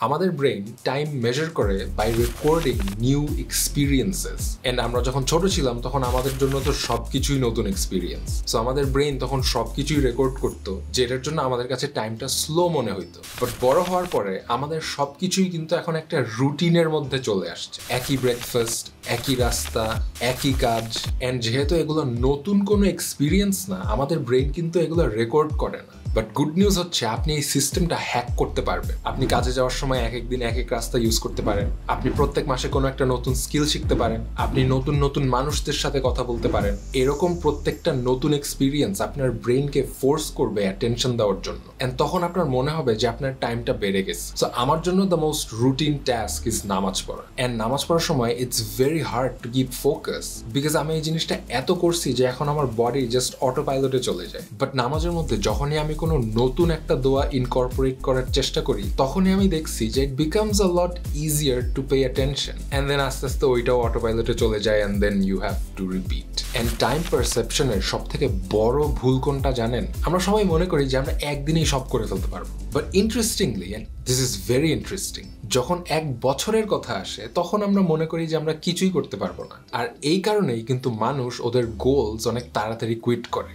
আমাদের brain time measure করে by recording new experiences. And আমরা যখন ছোট ছিলাম তখন আমাদের জন্য তো সবকিছুই নতুন এক্সপিরিয়েন্স। সো আমাদের ব্রেন তখন সবকিছুই রেকর্ড করতো, যেটার জন্য আমাদের কাছে টাইমটা স্লো মনে হইতো। বাট বড় হওয়ার পরে আমাদের সবকিছুই কিন্তু এখন একটা রুটিনের মধ্যে চলে আসছে। একই ব্রেকফাস্ট, একই রাস্তা, একই কাজ। এন্ড যেহেতু এগুলো নতুন কোনো এক্সপিরিয়েন্স না, আমাদের ব্রেন কিন্তু এগুলো রেকর্ড করে না। বাট গুড নিউজ হচ্ছে আপনি এই সিস্টেমটা হ্যাক করতে পারবেন। আপনি কাজে যাওয়ার সময় এক এক দিন এক এক রাস্তা ইউজ করতে পারেন। আপনি প্রত্যেক মাসে কোনো একটা নতুন স্কিল শিখতে পারেন। আপনি নতুন নতুন মানুষদের সাথে কথা বলতে পারেন। এরকম প্রত্যেকটা নতুন এক্সপিরিয়েন্স আপনার ব্রেনকে ফোর্স করবে অ্যাটেনশন দেওয়ার জন্য। এন্ড তখন আপনার মনে হবে যে আপনার টাইমটা বেড়ে গেছে। সো আমার জন্য the most routine task is নামাজ পড়া। এন্ড নামাজ পড়ার সময় it's very hard to keep focus, because আমি এই জিনিসটা এত করছি যে এখন আমার বডি জাস্ট অটো পাইলটে চলে যায়। বাট নামাজের মধ্যে যখনই আমি কোনো নতুন একটা দোয়া ইনকর্পোরেট করার চেষ্টা করি, তখনই আমি দেখছি যে it becomes a lot easier to pay attention. And then আস্তে আস্তে ওইটাও অটো পাইলটে চলে যায়, and then you have to repeat. And time পারসেপশনের সব থেকে বড় ভুল কোনটা জানেন? আমরা সবাই মনে করি যে আমরা একদিনেই সব করে ফেলতে পারবো। But interestingly, and this is very interesting, যখন এক বছরের কথা আসে তখন আমরা মনে করি যে আমরা কিছুই করতে পারবো না। আর এই কারণেই কিন্তু মানুষ ওদের গোলস অনেক তাড়াতাড়ি কুইট করে।